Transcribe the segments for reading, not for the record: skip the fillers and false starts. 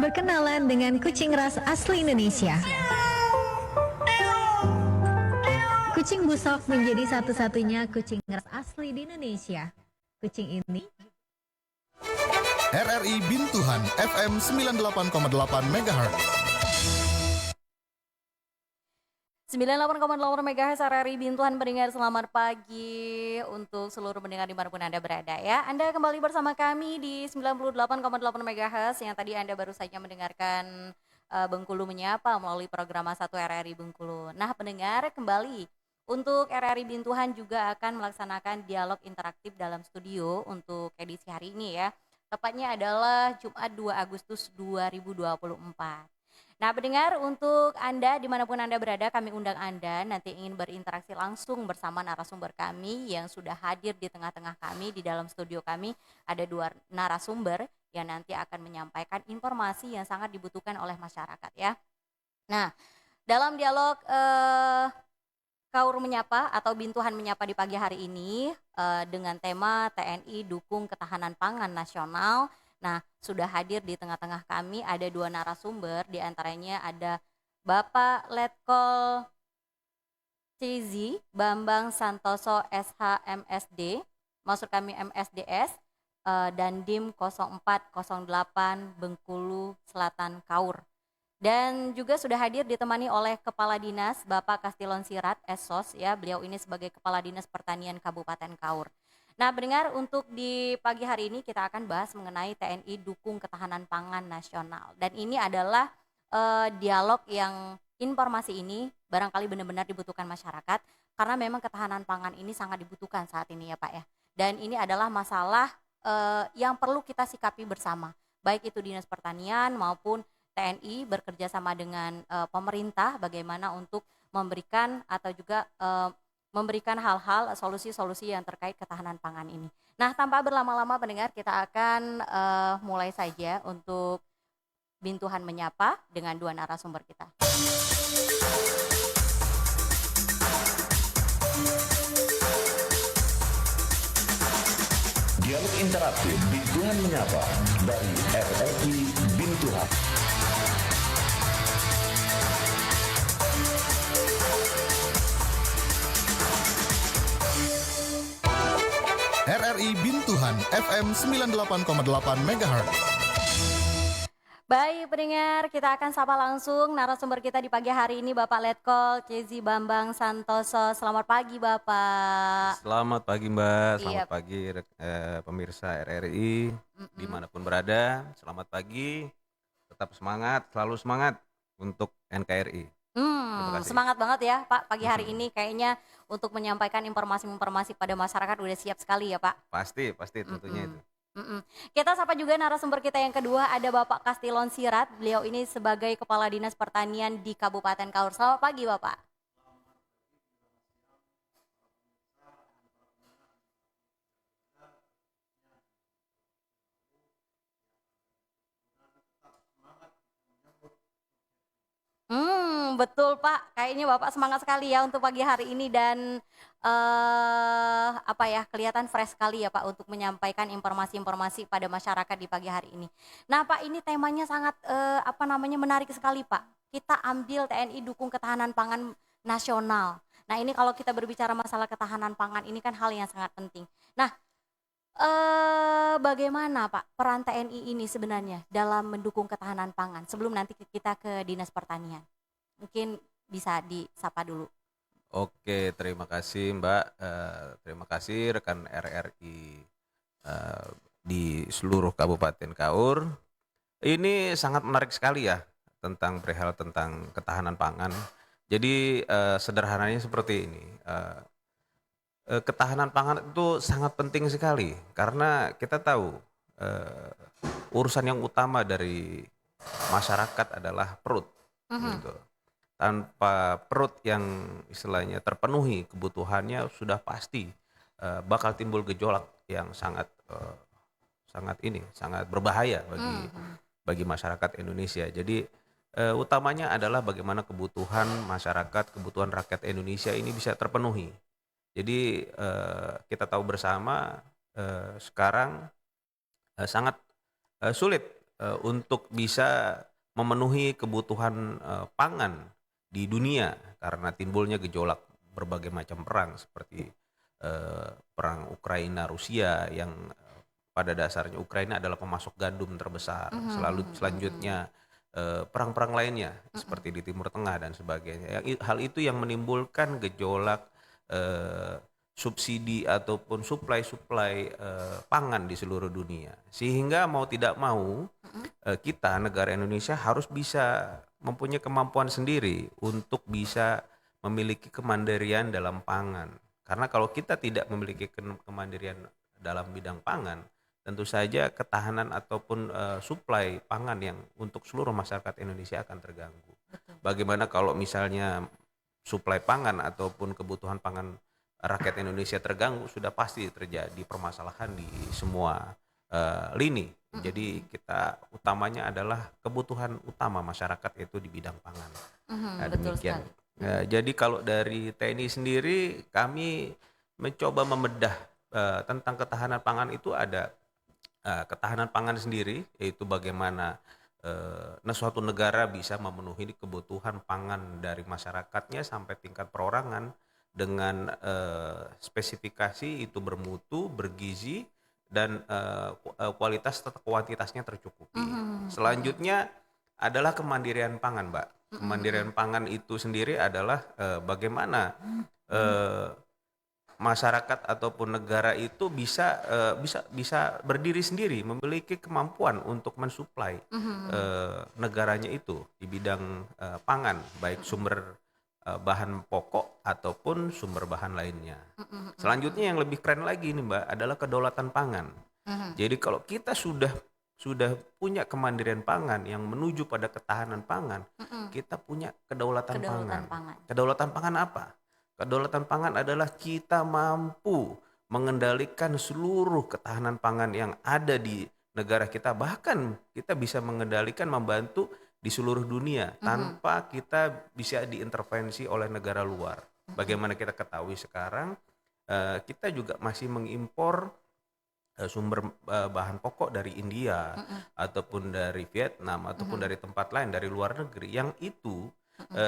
berkenalan dengan kucing ras asli Indonesia. Kucing busok menjadi satu-satunya kucing ras asli di Indonesia. Kucing ini RRI Bintuhan FM 98,8 MHz. 98,8 MHz RRI Bintuhan pendengar, selamat pagi untuk seluruh pendengar dimanapun Anda berada ya. Anda kembali bersama kami di 98,8 MHz yang tadi Anda baru saja mendengarkan Bengkulu Menyapa melalui program 1 RRI Bengkulu. Nah pendengar, kembali untuk RRI Bintuhan juga akan melaksanakan dialog interaktif dalam studio untuk edisi hari ini ya. Tepatnya adalah Jumat 2 Agustus 2024. Nah pendengar, untuk Anda dimanapun Anda berada, kami undang Anda nanti ingin berinteraksi langsung bersama narasumber kami yang sudah hadir di tengah-tengah kami. Di dalam studio kami ada 2 narasumber yang nanti akan menyampaikan informasi yang sangat dibutuhkan oleh masyarakat ya. Nah dalam dialog Kaur Menyapa atau Bintuhan Menyapa di pagi hari ini dengan tema TNI Dukung Ketahanan Pangan Nasional. Nah, sudah hadir di tengah-tengah kami ada 2 narasumber, di antaranya ada Bapak Letkol Cizi Bambang Santoso SH MSD, maksud kami MSDS, dan DIM 0408 Bengkulu Selatan Kaur. Dan juga sudah hadir ditemani oleh Kepala Dinas Bapak Kastilon Sirat Esos ya, beliau ini sebagai Kepala Dinas Pertanian Kabupaten Kaur. Nah pendengar, untuk di pagi hari ini kita akan bahas mengenai TNI Dukung Ketahanan Pangan Nasional. Dan ini adalah dialog yang informasi ini barangkali benar-benar dibutuhkan masyarakat, karena memang ketahanan pangan ini sangat dibutuhkan saat ini ya Pak ya. Dan ini adalah masalah yang perlu kita sikapi bersama, baik itu Dinas Pertanian maupun TNI bekerja sama dengan pemerintah bagaimana untuk memberikan atau juga memberikan hal-hal solusi-solusi yang terkait ketahanan pangan ini. Nah, tanpa berlama-lama pendengar, kita akan mulai saja untuk Bintuhan Menyapa dengan 2 narasumber kita. Dialog interaktif Bintuhan Menyapa dari RRI Bintuhan. RRI Bintuhan FM 98,8 MHz. Baik pendengar, kita akan sapa langsung narasumber kita di pagi hari ini, Bapak Letkol Cizi Bambang Santoso. Selamat pagi Bapak. Selamat pagi Mbak, Iya. selamat pagi pemirsa RRI dimanapun berada. Selamat pagi, tetap semangat, selalu semangat untuk NKRI. Terima kasih. Semangat banget ya Pak pagi hari ini, kayaknya untuk menyampaikan informasi-informasi pada masyarakat udah siap sekali ya Pak. Pasti tentunya itu. Kita sapa juga narasumber kita yang kedua, ada Bapak Kastilon Sirat. Beliau ini sebagai Kepala Dinas Pertanian di Kabupaten Kaur. Selamat pagi Bapak. Betul Pak, kayaknya Bapak semangat sekali ya untuk pagi hari ini dan kelihatan fresh sekali ya Pak untuk menyampaikan informasi-informasi pada masyarakat di pagi hari ini. Nah Pak, ini temanya sangat menarik sekali Pak. Kita ambil TNI Dukung Ketahanan Pangan Nasional. Nah ini kalau kita berbicara masalah ketahanan pangan ini kan hal yang sangat penting. Nah bagaimana Pak peran TNI ini sebenarnya dalam mendukung ketahanan pangan? Sebelum nanti kita ke Dinas Pertanian, mungkin bisa disapa dulu. Oke, terima kasih Mbak, terima kasih rekan RRI di seluruh Kabupaten Kaur. Ini sangat menarik sekali ya tentang perihal tentang ketahanan pangan. Jadi sederhananya seperti ini. Ketahanan pangan itu sangat penting sekali karena kita tahu urusan yang utama dari masyarakat adalah perut. Gitu. Tanpa perut yang istilahnya terpenuhi kebutuhannya sudah pasti bakal timbul gejolak yang sangat berbahaya bagi masyarakat Indonesia. Jadi utamanya adalah bagaimana kebutuhan masyarakat, kebutuhan rakyat Indonesia ini bisa terpenuhi. Jadi kita tahu bersama sekarang sangat sulit untuk bisa memenuhi kebutuhan pangan di dunia karena timbulnya gejolak berbagai macam perang seperti perang Ukraina Rusia yang pada dasarnya Ukraina adalah pemasok gandum terbesar. Selanjutnya perang-perang lainnya seperti di Timur Tengah dan sebagainya. Hal itu yang menimbulkan gejolak subsidi ataupun suplai pangan di seluruh dunia. Sehingga mau tidak mau kita negara Indonesia harus bisa mempunyai kemampuan sendiri untuk bisa memiliki kemandirian dalam pangan. Karena kalau kita tidak memiliki kemandirian dalam bidang pangan, tentu saja ketahanan ataupun suplai pangan yang untuk seluruh masyarakat Indonesia akan terganggu. Bagaimana kalau misalnya suplai pangan ataupun kebutuhan pangan rakyat Indonesia terganggu, sudah pasti terjadi permasalahan di semua lini. Jadi kita utamanya adalah kebutuhan utama masyarakat itu di bidang pangan. Nah, Betul demikian. sekali. Jadi kalau dari TNI sendiri kami mencoba membedah tentang ketahanan pangan itu ada ketahanan pangan sendiri, yaitu bagaimana suatu negara bisa memenuhi kebutuhan pangan dari masyarakatnya sampai tingkat perorangan dengan spesifikasi itu bermutu, bergizi, dan kualitas atau kuantitasnya tercukupi. Selanjutnya adalah kemandirian pangan, Mbak. Kemandirian pangan itu sendiri adalah bagaimana masyarakat ataupun negara itu bisa berdiri sendiri, memiliki kemampuan untuk mensuplai negaranya itu di bidang pangan, baik sumber bahan pokok ataupun sumber bahan lainnya. Selanjutnya yang lebih keren lagi nih Mbak adalah kedaulatan pangan. Jadi kalau kita sudah punya kemandirian pangan yang menuju pada ketahanan pangan, kita punya kedaulatan pangan. Kedaulatan pangan apa? Kedaulatan pangan adalah kita mampu mengendalikan seluruh ketahanan pangan yang ada di negara kita. Bahkan kita bisa mengendalikan, membantu di seluruh dunia tanpa kita bisa diintervensi oleh negara luar. Bagaimana kita ketahui sekarang, kita juga masih mengimpor sumber bahan pokok dari India ataupun dari Vietnam ataupun dari tempat lain, dari luar negeri, yang itu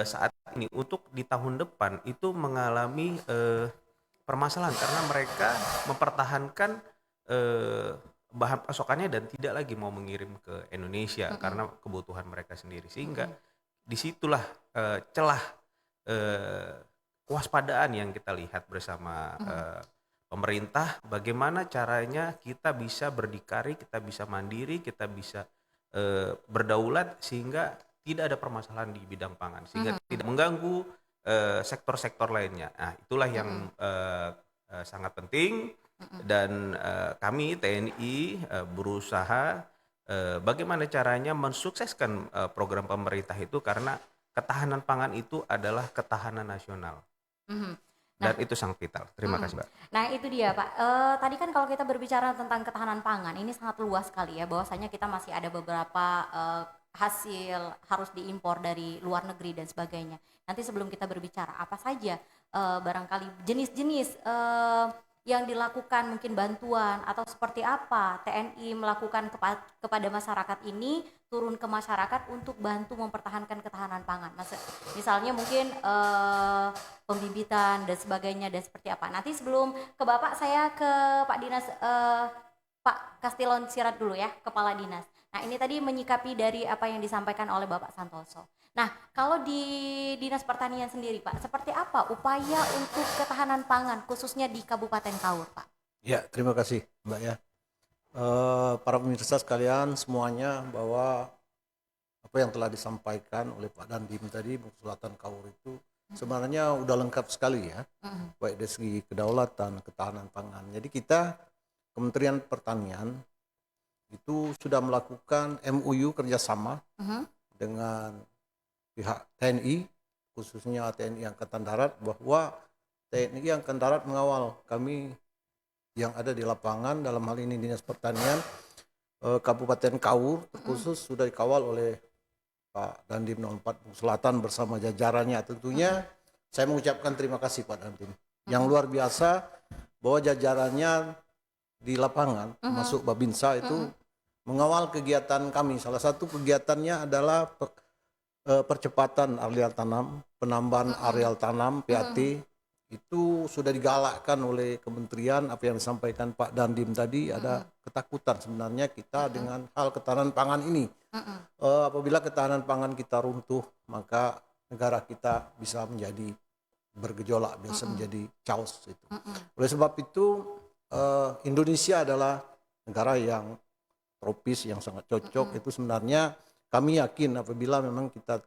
saat ini untuk di tahun depan itu mengalami permasalahan karena mereka mempertahankan bahan pasokannya dan tidak lagi mau mengirim ke Indonesia karena kebutuhan mereka sendiri, sehingga disitulah celah kewaspadaan yang kita lihat bersama pemerintah, bagaimana caranya kita bisa berdikari, kita bisa mandiri, kita bisa berdaulat sehingga tidak ada permasalahan di bidang pangan, sehingga tidak mengganggu sektor-sektor lainnya. Nah, itulah yang sangat penting, dan kami TNI berusaha bagaimana caranya mensukseskan program pemerintah itu, karena ketahanan pangan itu adalah ketahanan nasional. Dan itu sangat vital. Terima kasih, Mbak. Nah itu dia Pak, tadi kan kalau kita berbicara tentang ketahanan pangan, ini sangat luas sekali ya, bahwasanya kita masih ada beberapa hasil harus diimpor dari luar negeri dan sebagainya. Nanti sebelum kita berbicara apa saja barangkali jenis-jenis yang dilakukan, mungkin bantuan atau seperti apa TNI melakukan kepada masyarakat ini, turun ke masyarakat untuk bantu mempertahankan ketahanan pangan. Misalnya mungkin pembibitan dan sebagainya dan seperti apa. Nanti sebelum ke Bapak, saya ke Pak Dinas, Pak Kastilon Sirat dulu ya, Kepala Dinas. Nah ini tadi menyikapi dari apa yang disampaikan oleh Bapak Santoso. Nah kalau di Dinas Pertanian sendiri Pak, seperti apa upaya untuk ketahanan pangan khususnya di Kabupaten Kaur Pak? Ya, terima kasih Mbak ya. Para pemirsa sekalian semuanya, bahwa apa yang telah disampaikan oleh Pak Dandim tadi, Bukit Selatan Kaur itu sebenarnya udah lengkap sekali ya, baik dari segi kedaulatan, ketahanan pangan. Jadi kita Kementerian Pertanian itu sudah melakukan MOU kerjasama dengan pihak TNI, khususnya TNI Angkatan Darat, bahwa TNI Angkatan Darat mengawal kami yang ada di lapangan, dalam hal ini Dinas Pertanian Kabupaten Kaur terkhusus sudah dikawal oleh Pak Dandim 04 Bukit Selatan bersama jajarannya. Tentunya saya mengucapkan terima kasih Pak Dandim yang luar biasa, bahwa jajarannya di lapangan masuk Babinsa itu mengawal kegiatan kami. Salah satu kegiatannya adalah percepatan areal tanam, penambahan areal tanam PAT. Itu sudah digalakkan oleh kementerian. Apa yang disampaikan Pak Dandim tadi, ada ketakutan sebenarnya kita dengan hal ketahanan pangan ini. Apabila ketahanan pangan kita runtuh, maka negara kita bisa menjadi bergejolak, bisa menjadi chaos itu. Oleh sebab itu Indonesia adalah negara yang tropis, yang sangat cocok. Itu sebenarnya kami yakin apabila memang kita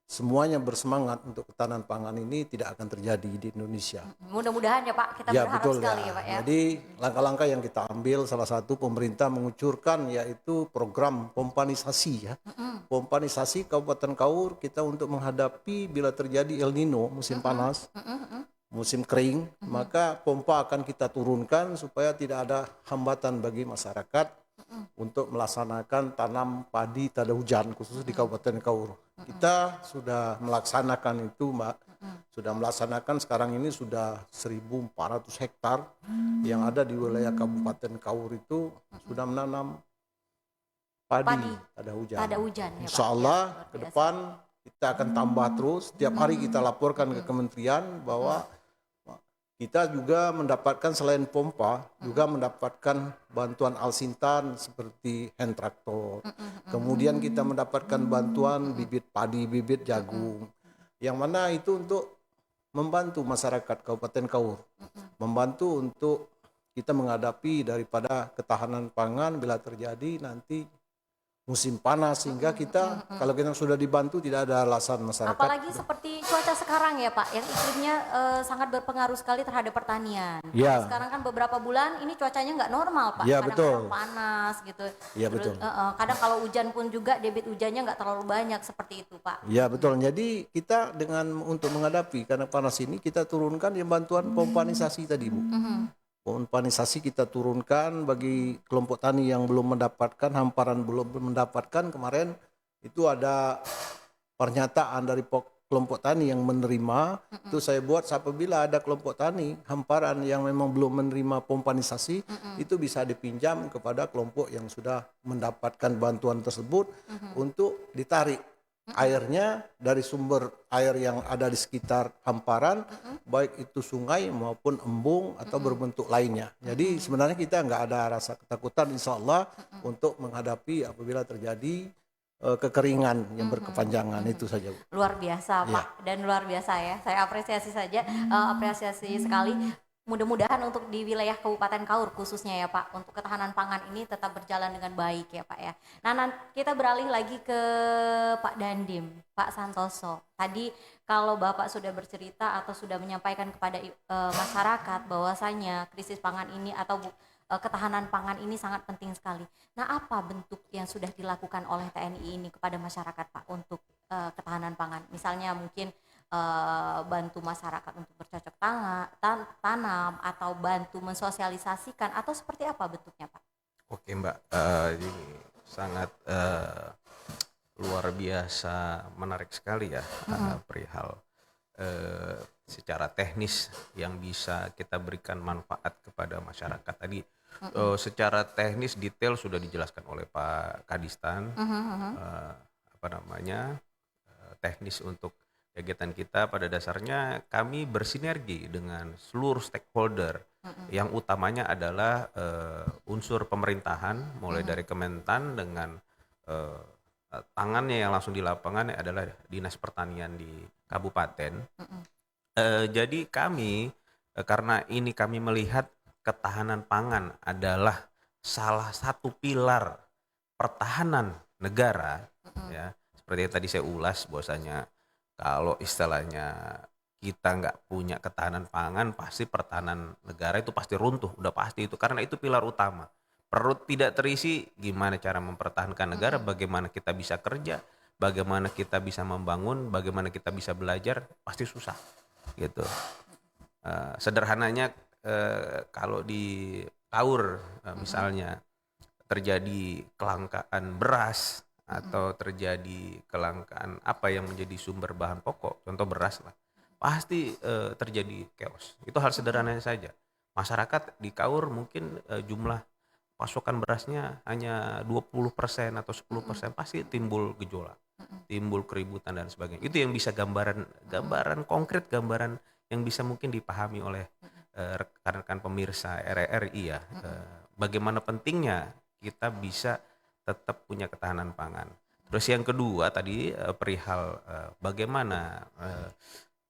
semuanya bersemangat untuk ketahanan pangan ini tidak akan terjadi di Indonesia. Mudah-mudahan ya Pak, kita Ya berharap betul sekali ya. ya Pak ya. Jadi langkah-langkah yang kita ambil, salah satu pemerintah mengucurkan yaitu program pompanisasi ya. Pompanisasi Kabupaten Kaur kita untuk menghadapi bila terjadi El Nino, musim panas, musim kering, maka pompa akan kita turunkan supaya tidak ada hambatan bagi masyarakat untuk melaksanakan tanam padi tada hujan khusus di Kabupaten Kaur. Kita sudah melaksanakan itu, Mbak. Sudah melaksanakan, sekarang ini sudah 1.400 hektar yang ada di wilayah Kabupaten Kaur itu sudah menanam padi tada hujan. Tada hujan ya Pak. Insya Allah Ya, luar ke biasa. depan kita akan tambah terus. Setiap hari kita laporkan ke kementerian bahwa kita juga mendapatkan selain pompa, juga mendapatkan bantuan alsintan seperti hand traktor. Kemudian kita mendapatkan bantuan bibit padi, bibit jagung. Yang mana itu untuk membantu masyarakat Kabupaten Kaur. Membantu untuk kita menghadapi daripada ketahanan pangan bila terjadi nanti musim panas, sehingga kita kalau kita sudah dibantu tidak ada alasan masyarakat. Apalagi seperti cuaca sekarang ya Pak, yang iklimnya sangat berpengaruh sekali terhadap pertanian. Ya. Sekarang kan beberapa bulan ini cuacanya nggak normal Pak, Ya, kadang-kadang betul. panas gitu. Ya, Terus, betul. kadang kalau hujan pun juga debit hujannya nggak terlalu banyak seperti itu Pak. Ya betul. Jadi kita dengan untuk menghadapi karena panas ini kita turunkan yang bantuan pompanisasi tadi Bu. Pompanisasi kita turunkan bagi kelompok tani yang belum mendapatkan, hamparan belum mendapatkan. Kemarin itu ada pernyataan dari kelompok tani yang menerima. Itu saya buat apabila ada kelompok tani hamparan yang memang belum menerima pompanisasi, itu bisa dipinjam kepada kelompok yang sudah mendapatkan bantuan tersebut untuk ditarik airnya dari sumber air yang ada di sekitar hamparan, baik itu sungai maupun embung atau berbentuk lainnya. Jadi sebenarnya kita nggak ada rasa ketakutan, insya Allah, untuk menghadapi apabila terjadi kekeringan yang berkepanjangan. Itu saja Bu. Luar biasa Ya. Pak, dan luar biasa ya. Saya apresiasi saja, apresiasi sekali. Mudah-mudahan untuk di wilayah Kabupaten Kaur khususnya ya Pak, untuk ketahanan pangan ini tetap berjalan dengan baik ya Pak ya. Nah, kita beralih lagi ke Pak Dandim, Pak Santoso. Tadi kalau Bapak sudah bercerita atau sudah menyampaikan kepada masyarakat bahwasanya krisis pangan ini atau ketahanan pangan ini sangat penting sekali. Nah, apa bentuk yang sudah dilakukan oleh TNI ini kepada masyarakat Pak untuk ketahanan pangan? Misalnya mungkin bantu masyarakat untuk bercocok tanam atau bantu mensosialisasikan atau seperti apa bentuknya Pak? Oke Mbak, ini sangat luar biasa menarik sekali ya perihal secara teknis yang bisa kita berikan manfaat kepada masyarakat tadi. Secara teknis detail sudah dijelaskan oleh Pak Kadistan, teknis untuk kegiatan kita pada dasarnya kami bersinergi dengan seluruh stakeholder yang utamanya adalah unsur pemerintahan mulai dari Kementan dengan tangannya yang langsung di lapangan adalah Dinas Pertanian di Kabupaten. Jadi kami karena ini kami melihat ketahanan pangan adalah salah satu pilar pertahanan negara ya, seperti yang tadi saya ulas bahwasanya kalau istilahnya kita nggak punya ketahanan pangan, pasti pertahanan negara itu pasti runtuh, udah pasti itu, karena itu pilar utama. Perut tidak terisi, gimana cara mempertahankan negara, bagaimana kita bisa kerja, bagaimana kita bisa membangun, bagaimana kita bisa belajar, pasti susah gitu. Sederhananya kalau di Kaur misalnya terjadi kelangkaan beras, atau terjadi kelangkaan apa yang menjadi sumber bahan pokok, contoh beras lah, pasti terjadi chaos. Itu hal sederhananya saja. Masyarakat di Kaur mungkin jumlah pasokan berasnya hanya 20% atau 10%, pasti timbul gejolak, timbul keributan dan sebagainya. Itu yang bisa gambaran konkret, gambaran yang bisa mungkin dipahami oleh rekan-rekan pemirsa RRI ya. Bagaimana pentingnya kita bisa tetap punya ketahanan pangan. Terus yang kedua tadi perihal bagaimana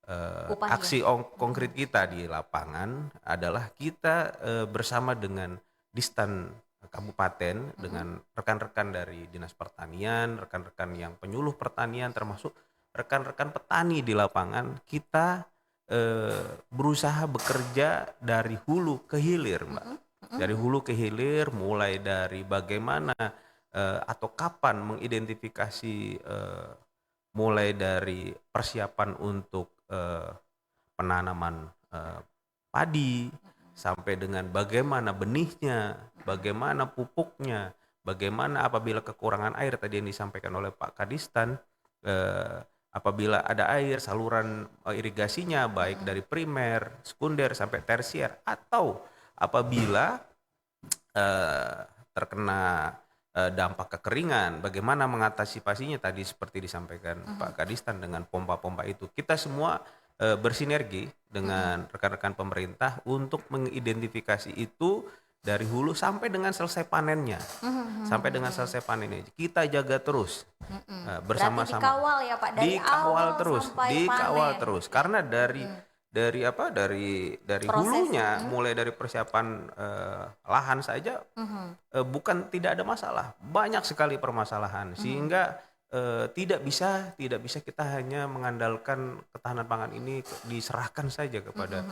Upahnya. aksi konkret kita di lapangan adalah kita bersama dengan Distan Kabupaten dengan rekan-rekan dari Dinas Pertanian, rekan-rekan yang penyuluh pertanian termasuk rekan-rekan petani di lapangan, kita berusaha bekerja dari hulu ke hilir, Mbak. Dari hulu ke hilir, mulai dari bagaimana atau kapan mengidentifikasi mulai dari persiapan untuk penanaman padi, sampai dengan bagaimana benihnya, bagaimana pupuknya, bagaimana apabila kekurangan air tadi yang disampaikan oleh Pak Kadistan, apabila ada air, saluran irigasinya baik dari primer, sekunder sampai tersier, atau apabila terkena dampak kekeringan, bagaimana mengatasi tadi seperti disampaikan Pak Kadistan dengan pompa-pompa itu. Kita semua bersinergi dengan rekan-rekan pemerintah untuk mengidentifikasi itu dari hulu sampai dengan selesai panennya. Sampai dengan selesai panennya. Kita jaga terus bersama-sama. Berarti dikawal ya Pak, dari awal sampai dikawal panen. terus. Karena dari hulunya, mulai dari persiapan lahan saja bukan tidak ada masalah, banyak sekali permasalahan, sehingga tidak bisa kita hanya mengandalkan ketahanan pangan ini diserahkan saja kepada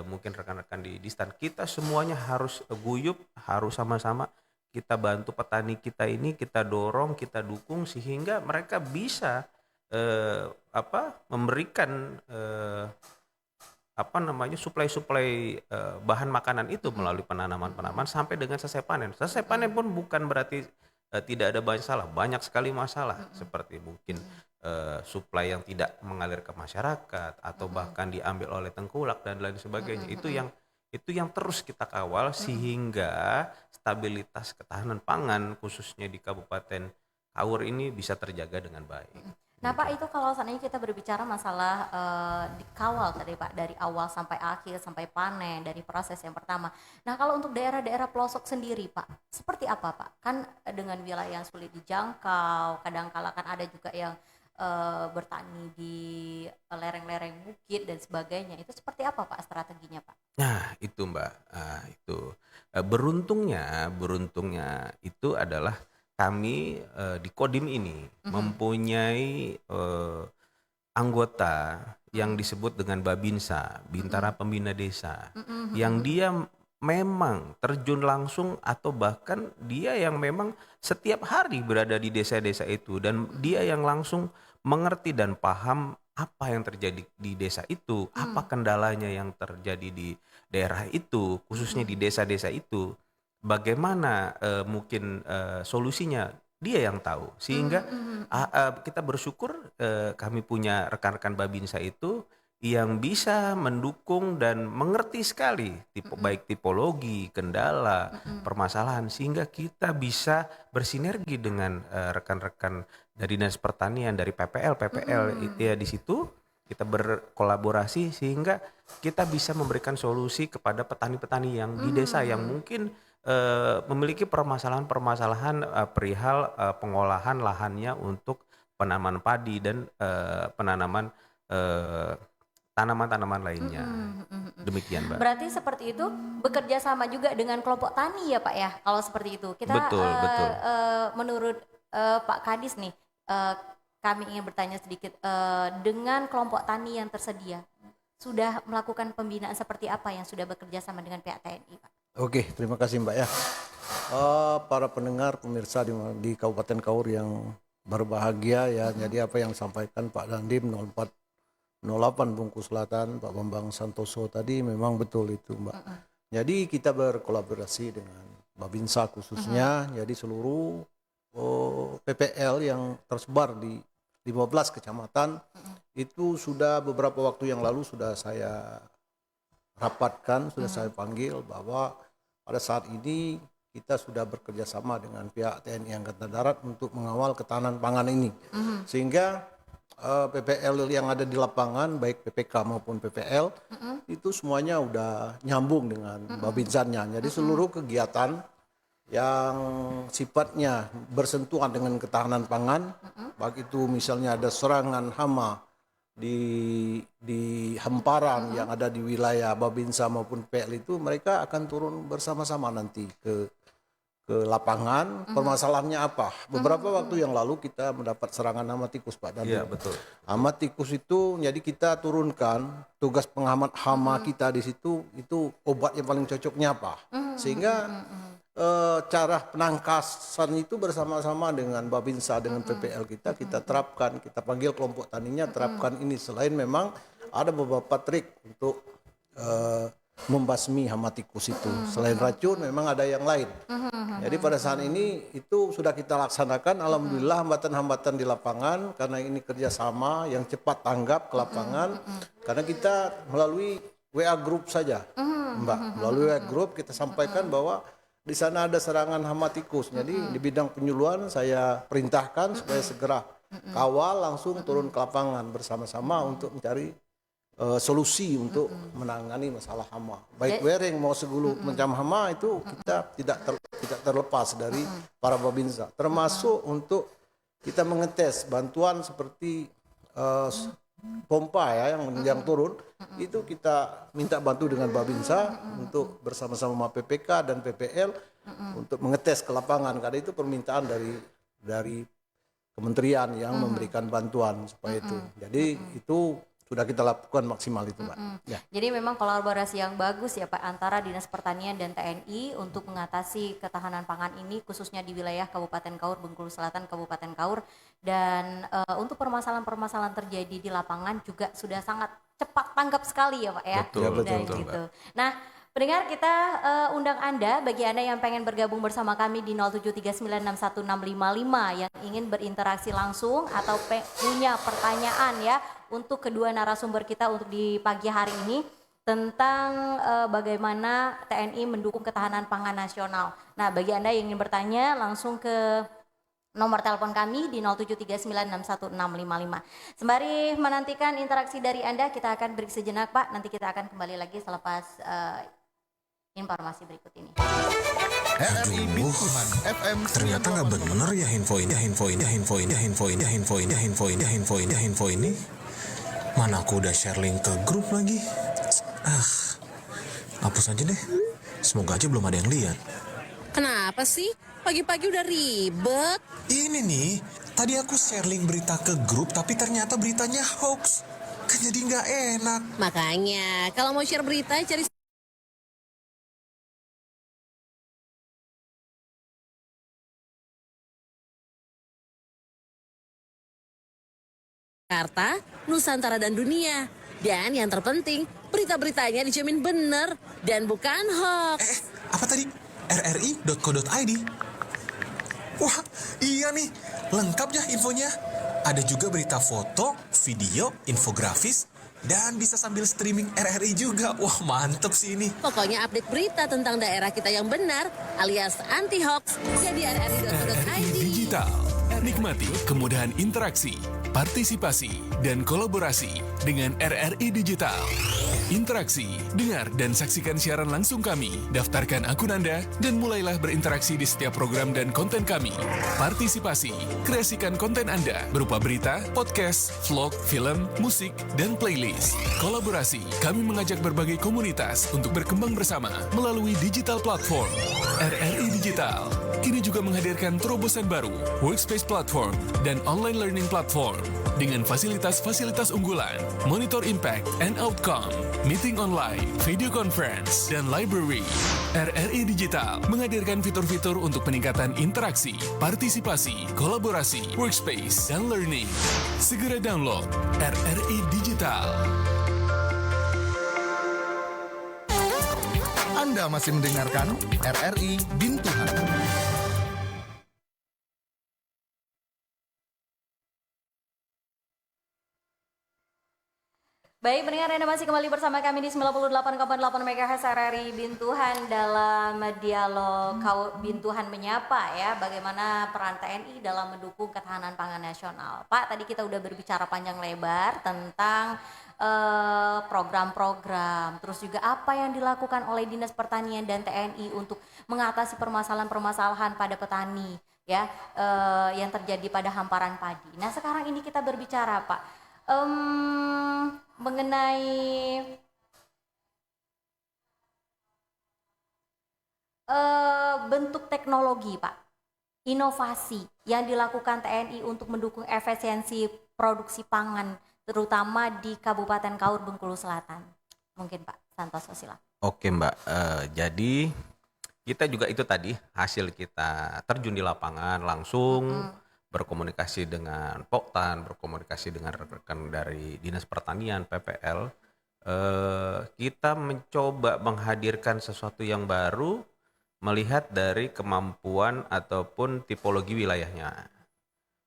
mungkin rekan-rekan di Distan. Kita semuanya harus guyup, harus sama-sama kita bantu petani kita ini, kita dorong, kita dukung sehingga mereka bisa memberikan suplai bahan makanan itu melalui penanaman sampai dengan selesai panen. Selesai panen pun bukan berarti tidak ada masalah, banyak sekali masalah seperti mungkin suplai yang tidak mengalir ke masyarakat atau bahkan diambil oleh tengkulak dan lain sebagainya. Itu yang terus kita kawal sehingga stabilitas ketahanan pangan khususnya di Kabupaten Kaur ini bisa terjaga dengan baik. Nah Pak, itu kalau seandainya kita berbicara masalah dikawal tadi Pak, dari awal sampai akhir, sampai panen, dari proses yang pertama. Nah kalau untuk daerah-daerah pelosok sendiri Pak, seperti apa Pak? Kan dengan wilayah yang sulit dijangkau, kadang-kala kan ada juga yang bertani di lereng-lereng bukit dan sebagainya. Itu seperti apa Pak strateginya Pak? Nah itu Mbak, beruntungnya itu adalah kami di Kodim ini mempunyai anggota yang disebut dengan Babinsa, Bintara Pembina Desa, yang dia memang terjun langsung atau bahkan dia yang memang setiap hari berada di desa-desa itu dan dia yang langsung mengerti dan paham apa yang terjadi di desa itu, apa kendalanya yang terjadi di daerah itu, khususnya di desa-desa itu. Bagaimana mungkin solusinya dia yang tahu sehingga kita bersyukur kami punya rekan-rekan Babinsa itu yang bisa mendukung dan mengerti sekali baik tipologi, kendala, permasalahan sehingga kita bisa bersinergi dengan rekan-rekan dari Dinas Pertanian, dari PPL ya di situ kita berkolaborasi sehingga kita bisa memberikan solusi kepada petani-petani yang di desa yang mungkin memiliki permasalahan perihal pengolahan lahannya untuk penanaman padi dan penanaman tanaman-tanaman lainnya. Demikian, Mbak. Berarti seperti itu bekerja sama juga dengan kelompok tani ya Pak ya, kalau seperti itu. Kita Betul. menurut Pak Kadis nih, kami ingin bertanya sedikit, dengan kelompok tani yang tersedia, sudah melakukan pembinaan seperti apa yang sudah bekerja sama dengan pihak TNI Pak? Oke, terima kasih Mbak ya. Para pendengar, pemirsa di Kabupaten Kaur yang berbahagia ya. Jadi apa yang disampaikan Pak Dandim 0408 Bungkus Selatan, Pak Bambang Santoso tadi memang betul itu Mbak. Jadi kita berkolaborasi dengan Babinsa khususnya. Jadi seluruh PPL yang tersebar di 15 kecamatan itu sudah beberapa waktu yang lalu sudah saya rapatkan, sudah saya panggil bahwa pada saat ini kita sudah bekerja sama dengan pihak TNI Angkatan Darat untuk mengawal ketahanan pangan ini. Sehingga PPL yang ada di lapangan, baik PPK maupun PPL, itu semuanya udah nyambung dengan Babinsannya. Jadi seluruh kegiatan yang sifatnya bersentuhan dengan ketahanan pangan, baik itu misalnya ada serangan hama di hamparan yang ada di wilayah Babinsa maupun PL itu, mereka akan turun bersama-sama nanti ke lapangan. Permasalahannya apa? Beberapa waktu yang lalu kita mendapat serangan hama tikus, Pak. Dan Iya, betul. hama tikus itu, jadi kita turunkan tugas penghamat hama kita di situ, itu obat yang paling cocoknya apa? Sehingga cara penangkasan itu bersama-sama dengan Babinsa, dengan PPL kita terapkan, kita panggil kelompok taninya, terapkan ini. Selain memang ada beberapa trik untuk membasmi hama tikus itu. Selain racun memang ada yang lain. Jadi pada saat ini itu sudah kita laksanakan. Alhamdulillah hambatan-hambatan di lapangan, karena ini kerjasama yang cepat tanggap ke lapangan. Karena kita melalui WA group saja, Mbak. Melalui WA group kita sampaikan bahwa di sana ada serangan hama tikus. Jadi di bidang penyuluhan saya perintahkan supaya segera kawal, langsung turun ke lapangan bersama-sama untuk mencari solusi untuk menangani masalah hama. Baik Wereng mau segulu macam hama itu kita tidak terlepas dari para Babinsa. Termasuk untuk kita mengetes bantuan seperti pompa ya yang turun, itu kita minta bantu dengan Babinsa untuk bersama-sama PPK dan PPL untuk mengetes ke lapangan, karena itu permintaan dari kementerian yang memberikan bantuan supaya itu. Jadi itu sudah kita lakukan maksimal itu, Pak. Ya. Jadi memang kolaborasi yang bagus ya Pak antara Dinas Pertanian dan TNI untuk mengatasi ketahanan pangan ini, khususnya di wilayah Kabupaten Kaur, Bengkulu Selatan, Kabupaten Kaur. Dan untuk permasalahan-permasalahan terjadi di lapangan juga sudah sangat cepat tanggap sekali ya Pak ya. Betul. Gitu. Nah, pendengar, kita undang Anda, bagi Anda yang pengen bergabung bersama kami di 0739616555 yang ingin berinteraksi langsung atau punya pertanyaan ya untuk kedua narasumber kita untuk di pagi hari ini tentang bagaimana TNI mendukung ketahanan pangan nasional. Nah, bagi Anda yang ingin bertanya langsung ke nomor telepon kami di 0739616555. Sembari menantikan interaksi dari Anda, kita akan break sejenak Pak. Nanti kita akan kembali lagi selepas informasi berikut ini. RRI Bintuhan FM Ternyata nggak bener ya info ini. Mana aku udah share link ke grup lagi. Hapus aja deh. Semoga aja belum ada yang lihat. Kenapa sih? Pagi-pagi udah ribet. Ini nih, tadi aku share link berita ke grup tapi ternyata beritanya hoax. Kan jadi nggak enak. Makanya, kalau mau share berita cari Jakarta, Nusantara dan dunia. Dan yang terpenting, berita-beritanya dijamin benar dan bukan hoax. Apa tadi? rri.co.id. Wah, iya nih. Lengkap ya infonya. Ada juga berita foto, video, infografis, dan bisa sambil streaming RRI juga. Wah, mantep sih ini. Pokoknya update berita tentang daerah kita yang benar alias anti hoax jadi rri.co.id. Digital. Nikmati kemudahan interaksi, partisipasi, dan kolaborasi dengan RRI Digital. Interaksi, dengar dan saksikan siaran langsung kami, daftarkan akun Anda, dan mulailah berinteraksi di setiap program dan konten kami. Partisipasi, kreasikan konten Anda berupa berita, podcast, vlog, film, musik, dan playlist. Kolaborasi, kami mengajak berbagai komunitas untuk berkembang bersama melalui digital platform. RRI Digital kini juga menghadirkan terobosan baru, workspace platform, dan online learning platform dengan fasilitas-fasilitas unggulan, monitor impact and outcome, meeting online, video conference, dan library. RRI Digital menghadirkan fitur-fitur untuk peningkatan interaksi, partisipasi, kolaborasi, workspace, dan learning. Segera download RRI Digital. Anda masih mendengarkan RRI Bintuhan. Baik, pendengar Anda masih kembali bersama kami di 98,8 MHz RRI Bintuhan dalam dialog Bintuhan Menyapa ya, bagaimana peran TNI dalam mendukung ketahanan pangan nasional. Pak, tadi kita udah berbicara panjang lebar tentang program-program, terus juga apa yang dilakukan oleh Dinas Pertanian dan TNI untuk mengatasi permasalahan-permasalahan pada petani ya, yang terjadi pada hamparan padi. Nah, sekarang ini kita berbicara, Pak, mengenai bentuk teknologi, Pak, inovasi yang dilakukan TNI untuk mendukung efisiensi produksi pangan, terutama di Kabupaten Kaur, Bengkulu Selatan. Mungkin Pak Santoso, silakan. Oke Mbak, jadi kita juga itu tadi hasil kita terjun di lapangan langsung berkomunikasi dengan Poktan, berkomunikasi dengan rekan-rekan dari Dinas Pertanian, PPL. Kita mencoba menghadirkan sesuatu yang baru, melihat dari kemampuan ataupun tipologi wilayahnya.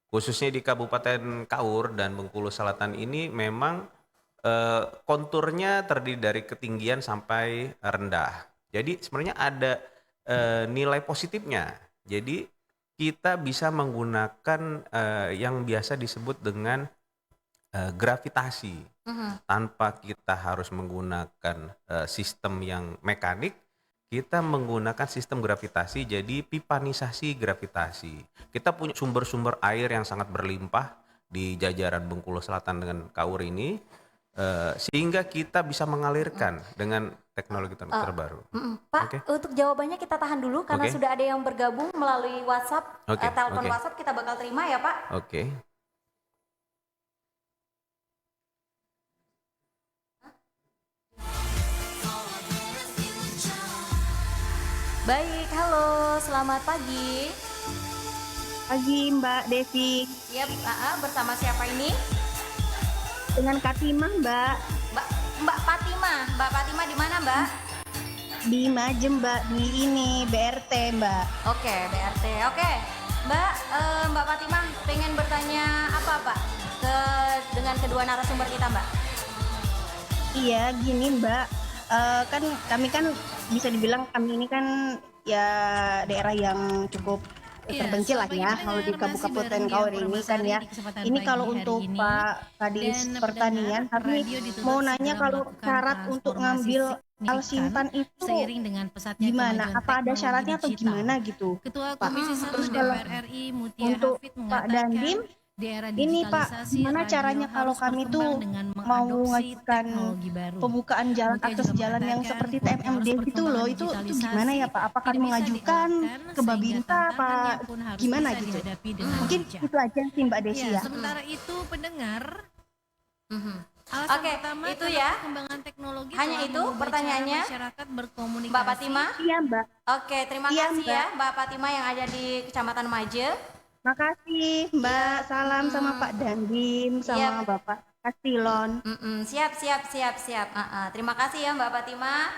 Khususnya di Kabupaten Kaur dan Bengkulu Selatan ini memang konturnya terdiri dari ketinggian sampai rendah. Jadi sebenarnya ada nilai positifnya. Jadi kita bisa menggunakan yang biasa disebut dengan gravitasi. Tanpa kita harus menggunakan sistem yang mekanik, kita menggunakan sistem gravitasi, jadi pipanisasi gravitasi. Kita punya sumber-sumber air yang sangat berlimpah di jajaran Bengkulu Selatan dengan Kaur ini, sehingga kita bisa mengalirkan dengan teknologi terbaru. Pak, untuk jawabannya kita tahan dulu karena sudah ada yang bergabung melalui WhatsApp, telepon WhatsApp kita bakal terima ya Pak. Oke. Baik, halo, selamat pagi. Pagi Mbak Devi. Iya, bersama siapa ini? Dengan Katimah Mbak. Mbak Fatima. Mbak Fatima di mana Mbak? Di Majem Mbak, di ini BRT Mbak. Oke, BRT. Oke, Mbak, Mbak Fatima pengen bertanya apa Pak dengan kedua narasumber kita Mbak? Iya, gini Mbak, kan kami kan bisa dibilang kami ini kan ya daerah yang cukup terpencil lah ya kalau di Kabupaten Kaur ini kan ya. Ini kalau untuk Pak Kadis Pertanian, kami mau nanya kalau syarat untuk ngambil Alsintan itu gimana? Apa ada syaratnya atau gimana gitu? Pak, terus kalau untuk Pak Dandim, ini Pak, gimana caranya kalau kami tuh mau mengajukan pembukaan jalan akses jalan yang seperti TMMD gitu loh, itu gimana ya Pak? Apakah mengajukan ke Babinsa apa gimana gitu? Mungkin itu aja sih Mbak Desi ya. Sementara itu pendengar, Oke, itu ya. Hanya itu pertanyaannya. Mbak Fatima? Iya Mbak. Oke, terima kasih ya Mbak Fatima yang ada di Kecamatan Maje. Makasih Mbak, salam sama Pak Dandim, sama Bapak Kastilon. Siap. Terima kasih ya Mbak Fatima.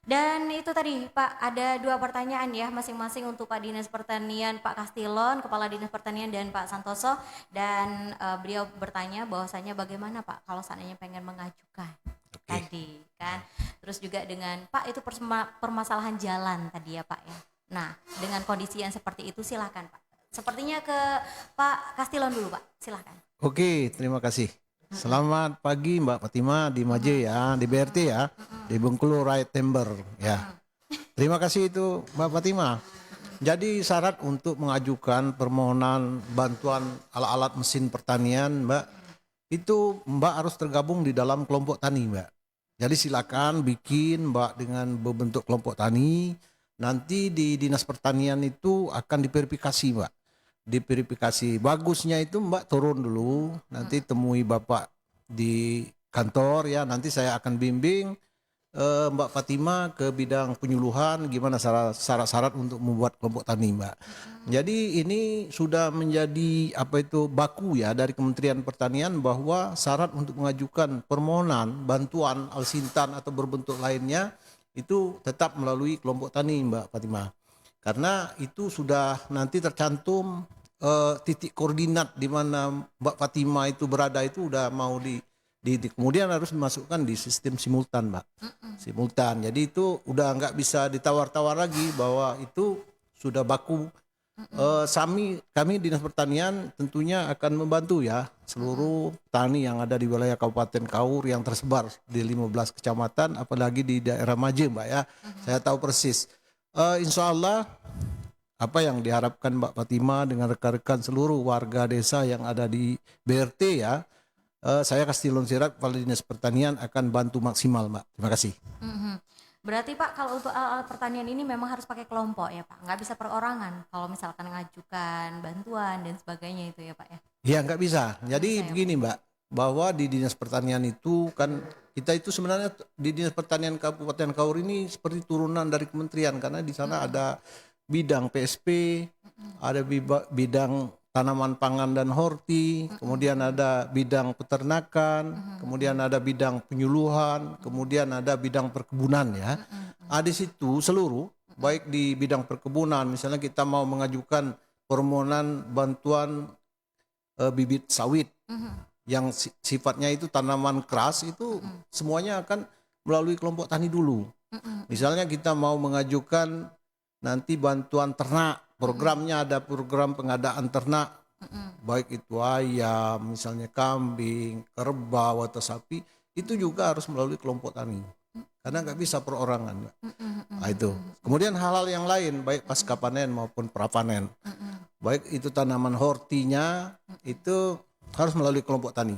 Dan itu tadi Pak, ada dua pertanyaan ya masing-masing untuk Pak Dinas Pertanian, Pak Kastilon, Kepala Dinas Pertanian dan Pak Santoso. Dan beliau bertanya bahwasanya bagaimana Pak kalau seandainya pengen mengajukan tadi kan. Terus juga dengan Pak itu permasalahan jalan tadi ya Pak ya. Nah dengan kondisi yang seperti itu silakan Pak. Sepertinya ke Pak Kastilon dulu Pak, silakan. Oke, terima kasih. Selamat pagi Mbak Fatima di Maje ya, di BRT ya, di Bengkulu Right Timber ya. Terima kasih itu Mbak Fatima. Jadi syarat untuk mengajukan permohonan bantuan alat-alat mesin pertanian Mbak, itu Mbak harus tergabung di dalam kelompok tani Mbak. Jadi silakan bikin Mbak dengan berbentuk kelompok tani, nanti di Dinas Pertanian itu akan diverifikasi Mbak. Diverifikasi bagusnya itu Mbak turun dulu, nanti temui Bapak di kantor ya, nanti saya akan bimbing Mbak Fatima ke bidang penyuluhan gimana syarat-syarat untuk membuat kelompok tani Mbak. Jadi ini sudah menjadi apa itu baku ya dari Kementerian Pertanian bahwa syarat untuk mengajukan permohonan bantuan alsintan atau berbentuk lainnya itu tetap melalui kelompok tani Mbak Fatima. Karena itu sudah nanti tercantum titik koordinat di mana Mbak Fatima itu berada itu udah mau kemudian harus dimasukkan di sistem simultan, Mbak. Simultan. Jadi itu udah nggak bisa ditawar-tawar lagi bahwa itu sudah baku. Kami Dinas Pertanian tentunya akan membantu ya seluruh petani yang ada di wilayah Kabupaten Kaur yang tersebar di 15 kecamatan, apalagi di daerah Maje, Mbak ya. Saya tahu persis. Insya Allah apa yang diharapkan Mbak Fatima dengan rekan-rekan seluruh warga desa yang ada di BRT ya, saya kasih lonsirat kepada Dinas Pertanian akan bantu maksimal, Mbak. Terima kasih. Berarti Pak, kalau untuk alat pertanian ini memang harus pakai kelompok ya Pak, nggak bisa perorangan kalau misalkan ngajukan bantuan dan sebagainya itu ya Pak ya? Ya nggak bisa. Jadi bisa, begini Mbak, bahwa di Dinas Pertanian itu kan kita itu sebenarnya di Dinas Pertanian Kabupaten Kaur ini seperti turunan dari kementerian karena di sana ada bidang PSP, ada bidang tanaman pangan dan horti, kemudian ada bidang peternakan, kemudian ada bidang penyuluhan, kemudian ada bidang perkebunan ya. Di situ seluruh, baik di bidang perkebunan, misalnya kita mau mengajukan permohonan bantuan bibit sawit yang sifatnya itu tanaman keras itu semuanya akan melalui kelompok tani dulu. Misalnya kita mau mengajukan nanti bantuan ternak, programnya ada program pengadaan ternak, baik itu ayam, misalnya kambing, kerbau atau sapi, itu juga harus melalui kelompok tani. Karena nggak bisa perorangan. Nah, itu. Kemudian hal-hal yang lain, baik pasca panen maupun prapanen, baik itu tanaman hortinya, itu harus melalui kelompok tani.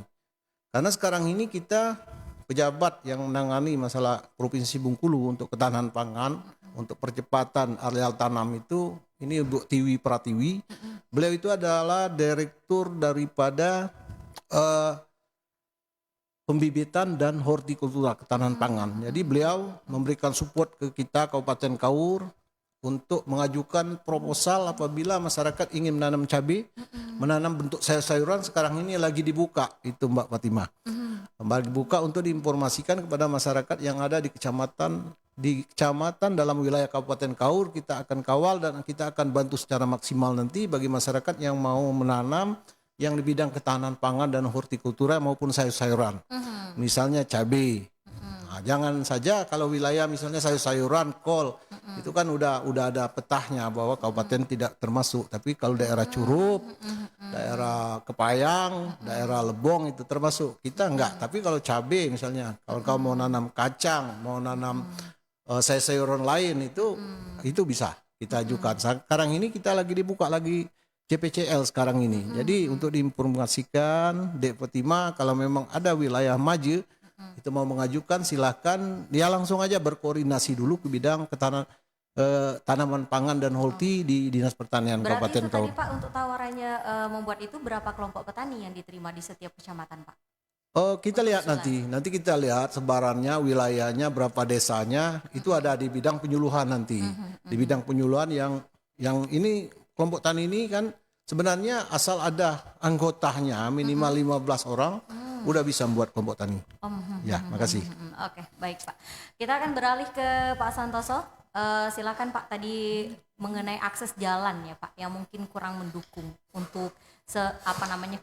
Karena sekarang ini kita pejabat yang menangani masalah Provinsi Bengkulu untuk ketahanan pangan, untuk percepatan areal tanam itu, ini Bu Tiwi Pratiwi. Beliau itu adalah direktur daripada pembibitan dan hortikultura ketahanan pangan. Jadi beliau memberikan support ke kita Kabupaten Kaur untuk mengajukan proposal apabila masyarakat ingin menanam cabai, menanam bentuk sayur-sayuran, sekarang ini lagi dibuka itu Mbak Fatima. Kembali dibuka untuk diinformasikan kepada masyarakat yang ada di kecamatan dalam wilayah Kabupaten Kaur. Kita akan kawal dan kita akan bantu secara maksimal nanti bagi masyarakat yang mau menanam yang di bidang ketahanan pangan dan hortikultura maupun sayur-sayuran. Misalnya cabai. Nah, jangan saja kalau wilayah misalnya sayur-sayuran, kol, itu kan udah ada petahnya bahwa kabupaten tidak termasuk. Tapi kalau daerah Curup, daerah Kepayang, daerah Lebong itu termasuk. Kita enggak. Tapi kalau cabai misalnya, kalau kamu mau nanam kacang, mau nanam sayur-sayuran lain itu bisa kita ajukan. Sekarang ini kita lagi dibuka lagi CPCL sekarang ini. Jadi untuk diinformasikan Dek Fatima kalau memang ada wilayah maju itu mau mengajukan silahkan dia langsung aja berkoordinasi dulu ke bidang tanaman pangan dan horti di Dinas Pertanian Kabupaten Kaur. Berarti itu tadi Pak untuk tawarannya membuat itu berapa kelompok petani yang diterima di setiap kecamatan Pak? Oh, kita lihat nanti kita lihat sebarannya, wilayahnya, berapa desanya, itu ada di bidang penyuluhan nanti. Di bidang penyuluhan yang ini kelompok tani ini kan sebenarnya asal ada anggotanya minimal 15 orang udah bisa membuat kelompok tani. Ya, makasih. Oke, baik Pak. Kita akan beralih ke Pak Santoso. Silakan Pak, tadi mengenai akses jalan ya Pak yang mungkin kurang mendukung untuk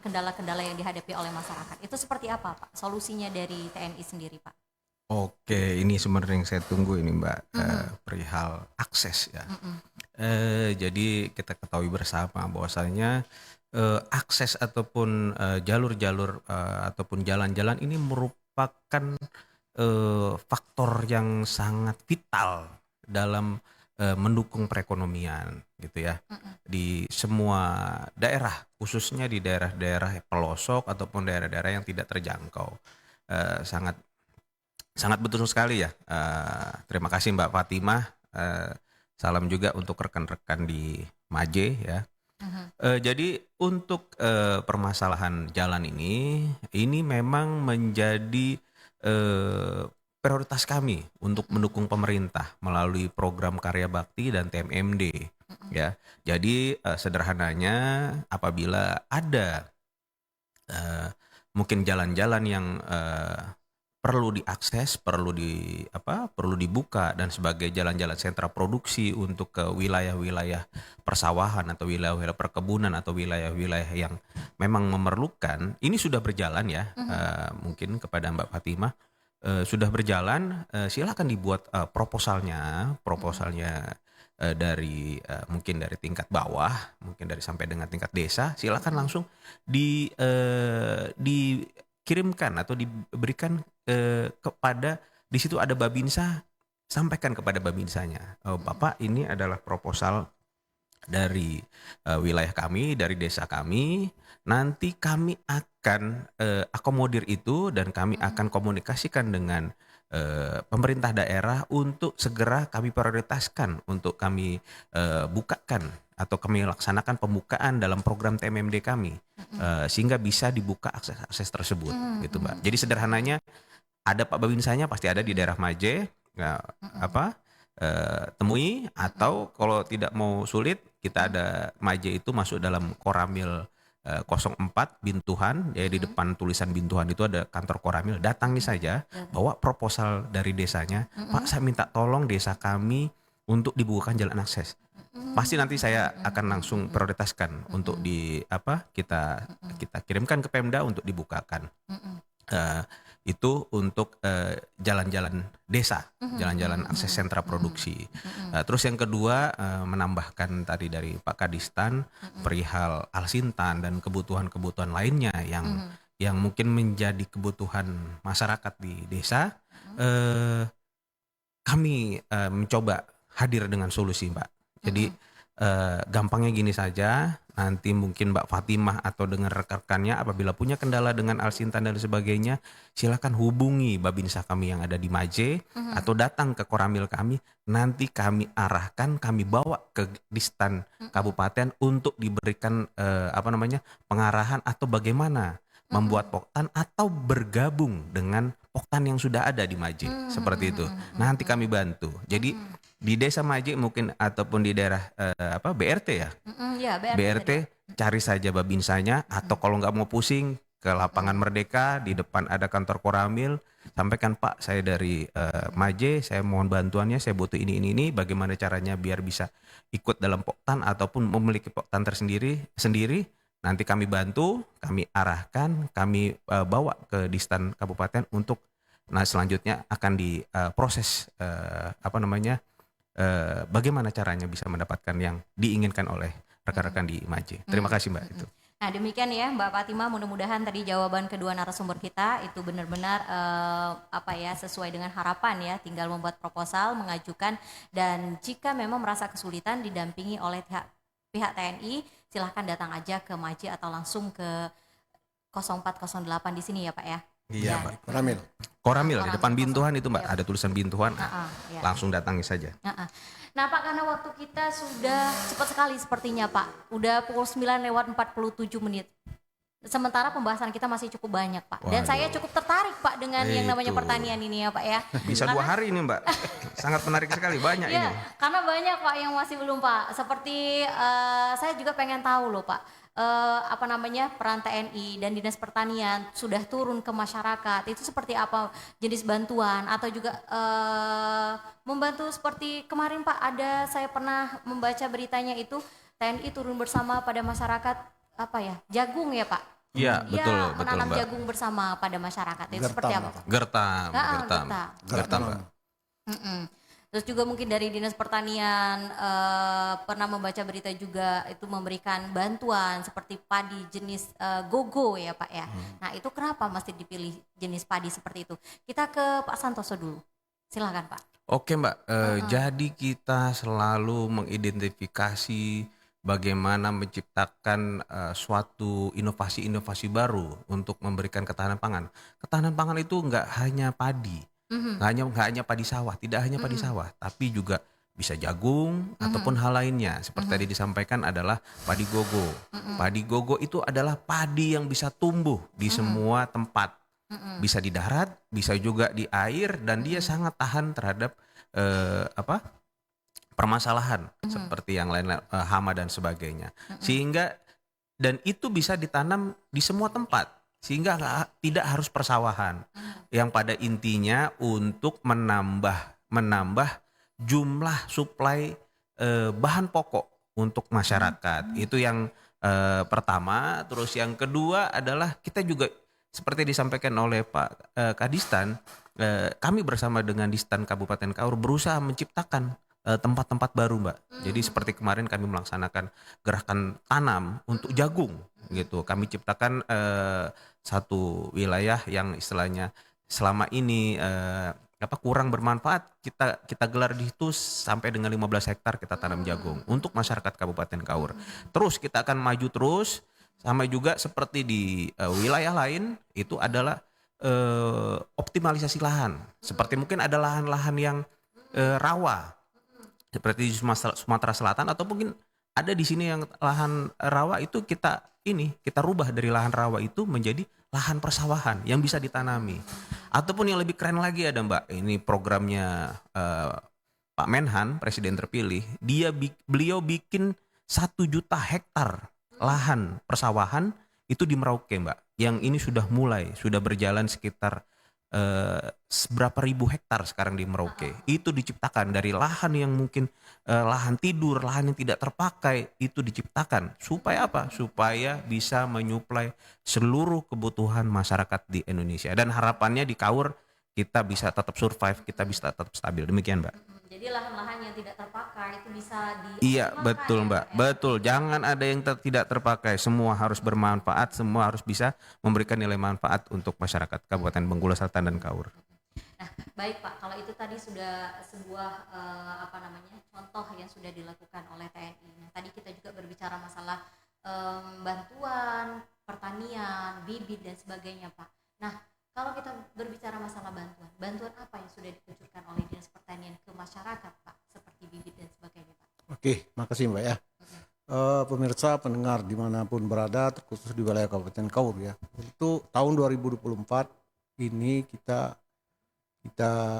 kendala-kendala yang dihadapi oleh masyarakat. Itu seperti apa Pak? Solusinya dari TNI sendiri Pak? Oke, ini sebenarnya yang saya tunggu ini Mbak, perihal akses ya. Jadi kita ketahui bersama bahwasanya akses ataupun jalur-jalur ataupun jalan-jalan ini merupakan faktor yang sangat vital dalam mendukung perekonomian gitu ya di semua daerah, khususnya di daerah-daerah pelosok ataupun daerah-daerah yang tidak terjangkau. Sangat betul sekali ya. Terima kasih Mbak Fatimah. Salam juga untuk rekan-rekan di Maje ya. Jadi untuk permasalahan jalan ini memang menjadi prioritas kami untuk mendukung pemerintah melalui program Karya Bakti dan TMMD ya. Jadi sederhananya apabila ada mungkin jalan-jalan yang perlu diakses, perlu dibuka dan sebagai jalan-jalan sentra produksi untuk ke wilayah-wilayah persawahan atau wilayah-wilayah perkebunan atau wilayah-wilayah yang memang memerlukan. Ini sudah berjalan ya, mungkin kepada Mbak Fatimah sudah berjalan. Silakan dibuat proposalnya dari mungkin dari tingkat bawah, mungkin dari sampai dengan tingkat desa. Silakan langsung dikirimkan atau diberikan kepada, di situ ada Babinsa, sampaikan kepada Babinsanya, Bapak ini adalah proposal dari wilayah kami, dari desa kami, nanti kami akan akomodir itu dan kami akan komunikasikan dengan pemerintah daerah untuk segera kami prioritaskan untuk kami bukakan atau kami laksanakan pembukaan dalam program TMMD kami, sehingga bisa dibuka akses tersebut, gitu Mbak. Jadi sederhananya ada Pak Babinsanya pasti ada di daerah Maje, temui, atau kalau tidak mau sulit kita ada Maje itu masuk dalam Koramil 04 Bintuhan, ya di depan tulisan Bintuhan itu ada kantor Koramil. Datangi saja, bawa proposal dari desanya, Pak saya minta tolong desa kami untuk dibukakan jalan akses. Pasti nanti saya akan langsung prioritaskan untuk kita kirimkan ke Pemda untuk dibukakan. Itu untuk jalan-jalan desa, jalan-jalan akses sentra produksi. Terus yang kedua, menambahkan tadi dari Pak Kadistan perihal Alsintan dan kebutuhan-kebutuhan lainnya yang mungkin menjadi kebutuhan masyarakat di desa. Kami mencoba hadir dengan solusi, Mbak. Jadi gampangnya gini saja, nanti mungkin Mbak Fatimah atau dengan rekan-rekannya apabila punya kendala dengan Alsintan dan sebagainya, silakan hubungi Babinsa kami yang ada di Maje atau datang ke Koramil kami, nanti kami arahkan, kami bawa ke Distan Kabupaten untuk diberikan pengarahan atau bagaimana membuat poktan atau bergabung dengan poktan yang sudah ada di Maje, seperti itu. Nanti kami bantu. Jadi di desa Maje mungkin ataupun di daerah BRT ya, BRT cari saja Babinsanya, atau kalau nggak mau pusing ke lapangan Merdeka, di depan ada kantor Koramil, sampaikan Pak saya dari Maje, saya mohon bantuannya, saya butuh ini, bagaimana caranya biar bisa ikut dalam poktan ataupun memiliki poktan tersendiri, nanti kami bantu, kami arahkan, kami bawa ke Distan Kabupaten untuk selanjutnya akan diproses bagaimana caranya bisa mendapatkan yang diinginkan oleh rekan-rekan di Maje. Terima kasih Mbak. Itu. Nah demikian ya Mbak Fatimah, mudah-mudahan tadi jawaban kedua narasumber kita itu benar-benar sesuai dengan harapan ya. Tinggal membuat proposal, mengajukan, dan jika memang merasa kesulitan didampingi oleh pihak TNI, silahkan datang aja ke Maje atau langsung ke 0408 di sini ya Pak ya. Iya, Mbak. Koramil di depan Bintuhan itu Mbak, ada tulisan Bintuhan, langsung datangi saja. Nah Pak, karena waktu kita sudah cepat sekali sepertinya Pak, udah pukul 9:47. Sementara pembahasan kita masih cukup banyak Pak. Dan saya cukup tertarik Pak dengan yang namanya pertanian ini ya Pak ya. Bisa 2 hari ini Mbak, sangat menarik sekali, banyak ini. Karena banyak Pak yang masih belum Pak. Seperti saya juga pengen tahu loh Pak. Peran TNI dan Dinas Pertanian sudah turun ke masyarakat, itu seperti apa jenis bantuan atau juga membantu seperti kemarin Pak, saya pernah membaca beritanya itu TNI turun bersama pada masyarakat jagung ya Pak. Iya, betul menanam Mbak. jagung bersama pada masyarakat itu seperti apa Pak? Gertam. Mbak. Terus juga mungkin dari Dinas Pertanian pernah membaca berita juga itu memberikan bantuan seperti padi jenis gogo ya Pak ya. Nah itu kenapa mesti dipilih jenis padi seperti itu? Kita ke Pak Santoso dulu, silakan Pak. Oke Mbak, jadi kita selalu mengidentifikasi bagaimana menciptakan suatu inovasi-inovasi baru untuk memberikan ketahanan pangan. Ketahanan pangan itu nggak hanya padi. Nggak hanya padi sawah, tidak hanya padi sawah, tapi juga bisa jagung ataupun hal lainnya. Seperti tadi disampaikan adalah padi gogo. Padi gogo itu adalah padi yang bisa tumbuh di semua tempat. Bisa di darat, bisa juga di air, dan dia sangat tahan terhadap permasalahan seperti yang lain, hama dan sebagainya. Sehingga dan itu bisa ditanam di semua tempat. sehingga tidak harus persawahan. Yang pada intinya untuk menambah jumlah suplai bahan pokok untuk masyarakat. Itu yang pertama. Terus yang kedua adalah kita juga seperti disampaikan oleh Pak Kadistan, kami bersama dengan Distan Kabupaten Kaur berusaha menciptakan tempat-tempat baru, Mbak. Jadi seperti kemarin kami melaksanakan gerakan tanam untuk jagung gitu. Kami ciptakan satu wilayah yang istilahnya selama ini kurang bermanfaat, kita gelar di situ sampai dengan 15 hektar kita tanam jagung untuk masyarakat Kabupaten Kaur. Terus kita akan maju terus, sama juga seperti di wilayah lain itu adalah optimalisasi lahan. Seperti mungkin ada lahan-lahan yang rawa seperti di Sumatera Selatan, atau mungkin ada di sini yang lahan rawa itu kita rubah dari lahan rawa itu menjadi lahan persawahan yang bisa ditanami. Ataupun yang lebih keren lagi ada, Mbak, ini programnya Pak Menhan, Presiden terpilih, beliau bikin 1 juta hektar lahan persawahan itu di Merauke, Mbak. Yang ini sudah berjalan sekitar berapa ribu hektar sekarang di Merauke. Itu diciptakan dari lahan yang mungkin lahan tidur, lahan yang tidak terpakai, itu diciptakan supaya apa? Supaya bisa menyuplai seluruh kebutuhan masyarakat di Indonesia. Dan harapannya di Kaur kita bisa tetap survive, kita bisa tetap stabil. Demikian, Mbak. Jadi lahan-lahan yang tidak terpakai itu bisa Iya, betul, Mbak. Betul. Jangan ada yang tidak terpakai. Semua harus bermanfaat, semua harus bisa memberikan nilai manfaat untuk masyarakat Kabupaten Bengkulu Selatan dan Kaur. Nah, baik Pak, kalau itu tadi sudah sebuah contoh yang sudah dilakukan oleh TNI. Nah, tadi kita juga berbicara masalah bantuan, pertanian, bibit dan sebagainya, Pak. Nah, kalau kita berbicara masalah bantuan apa yang sudah dikucurkan oleh Dinas Pertanian ke masyarakat, Pak, seperti bibit dan sebagainya, Pak? Oke, makasih, Mbak ya. Pemirsa, pendengar dimanapun berada, terkhusus di wilayah Kabupaten Kaur ya. Untuk tahun 2024 ini kita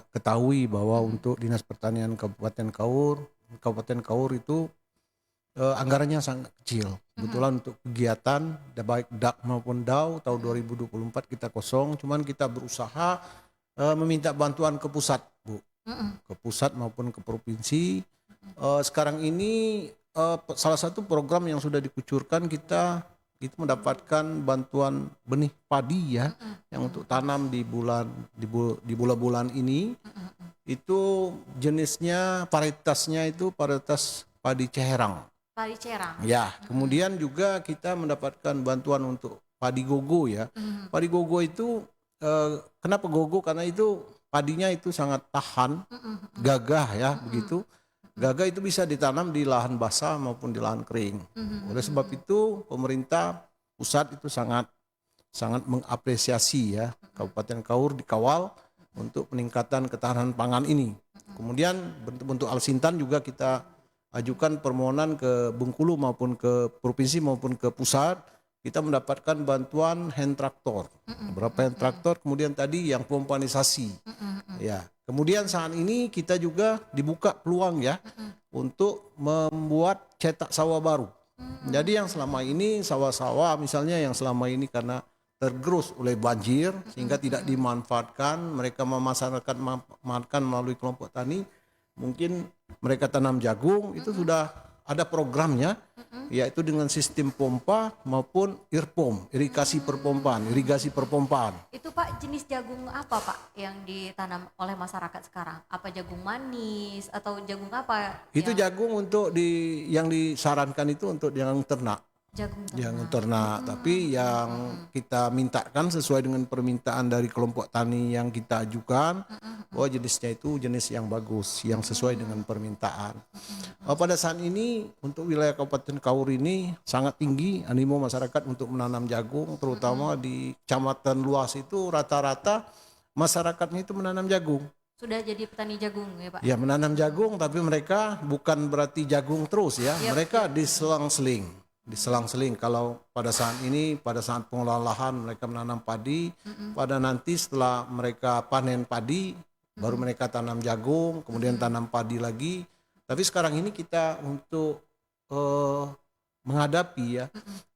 ketahui bahwa untuk Dinas Pertanian Kabupaten Kaur itu anggarannya sangat kecil. Kebetulan untuk kegiatan baik DAK maupun DAU tahun 2024 kita kosong, cuman kita berusaha meminta bantuan ke pusat, Bu. Ke pusat maupun ke provinsi. Sekarang ini salah satu program yang sudah dikucurkan, kita itu mendapatkan bantuan benih padi ya, yang untuk tanam di bulan-bulan ini. Itu jenisnya, varietasnya itu varietas padi Ceherang. Padi Cerang. Ya, kemudian juga kita mendapatkan bantuan untuk padi gogo ya. Padi gogo itu kenapa gogo? Karena itu padinya itu sangat tahan, gagah ya, begitu. Gagah itu bisa ditanam di lahan basah maupun di lahan kering. Oleh sebab itu pemerintah pusat itu sangat mengapresiasi ya Kabupaten Kaur dikawal untuk peningkatan ketahanan pangan ini. Kemudian bentuk Alsintan juga kita ajukan permohonan ke Bengkulu maupun ke provinsi maupun ke pusat, kita mendapatkan bantuan hand traktor. Beberapa hand traktor, kemudian tadi yang pompanisasi. Ya, kemudian saat ini kita juga dibuka peluang ya untuk membuat cetak sawah baru. Jadi yang selama ini sawah-sawah misalnya yang selama ini karena tergerus oleh banjir sehingga tidak dimanfaatkan, mereka memanfaatkan melalui kelompok tani, mungkin mereka tanam jagung, itu sudah ada programnya, yaitu dengan sistem pompa maupun irpom, irigasi perpompaan. Itu Pak, jenis jagung apa Pak yang ditanam oleh masyarakat sekarang? Apa jagung manis atau jagung apa? Itu jagung untuk yang disarankan itu untuk yang ternak. Jagung ternak, tapi yang kita mintakan sesuai dengan permintaan dari kelompok tani yang kita ajukan, bahwa jenisnya itu jenis yang bagus, yang sesuai dengan permintaan. Pada saat ini untuk wilayah Kabupaten Kaur ini sangat tinggi animo masyarakat untuk menanam jagung, terutama di kecamatan luas itu rata-rata masyarakatnya itu menanam jagung. Sudah jadi petani jagung ya Pak? Ya, menanam jagung, tapi mereka bukan berarti jagung terus ya, mereka diselang-seling. Kalau pada saat ini, pada saat pengolahan lahan mereka menanam padi, pada nanti setelah mereka panen padi, baru mereka tanam jagung, kemudian tanam padi lagi. Tapi sekarang ini kita untuk menghadapi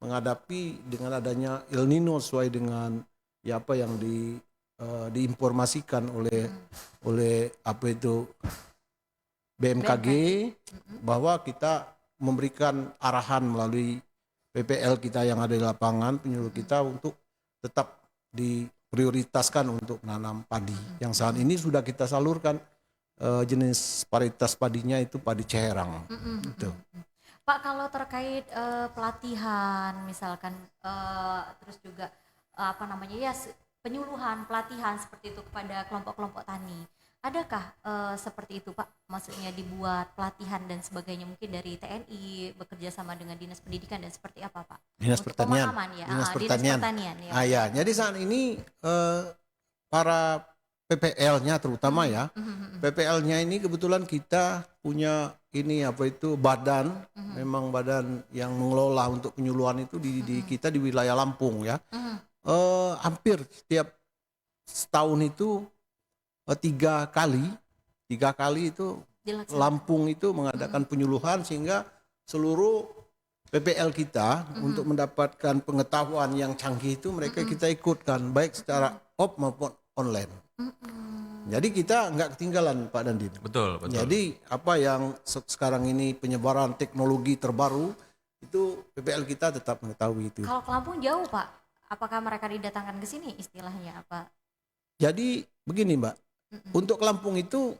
menghadapi dengan adanya El Nino sesuai dengan ya apa yang diinformasikan oleh apa itu BMKG, bahwa kita memberikan arahan melalui PPL kita yang ada di lapangan, penyuluh kita untuk tetap diprioritaskan untuk menanam padi. Yang saat ini sudah kita salurkan jenis varietas padinya itu padi Ceherang. Itu. Pak, kalau terkait pelatihan misalkan terus juga apa namanya ya penyuluhan pelatihan seperti itu kepada kelompok-kelompok tani, adakah seperti itu Pak? Maksudnya dibuat pelatihan dan sebagainya mungkin dari TNI bekerja sama dengan Dinas Pendidikan dan seperti apa Pak? Dinas Untuk Pertanian. pemahaman ya. Dinas Dinas Pertanian. Pertanian ya. Ya, jadi saat ini para PPL-nya terutama ya, PPL-nya ini kebetulan kita punya ini apa itu badan, memang badan yang mengelola untuk penyuluhan itu di kita di wilayah Lampung ya. Hampir setiap setahun itu 3 kali itu Lampung itu mengadakan penyuluhan, sehingga seluruh PPL kita untuk mendapatkan pengetahuan yang canggih itu mereka kita ikutkan baik secara off maupun online. Jadi kita nggak ketinggalan Pak Dandim. Betul. Jadi apa yang sekarang ini penyebaran teknologi terbaru itu PPL kita tetap mengetahui itu. Kalau ke Lampung jauh Pak, apakah mereka didatangkan ke sini istilahnya apa? Jadi begini Mbak, untuk ke Lampung itu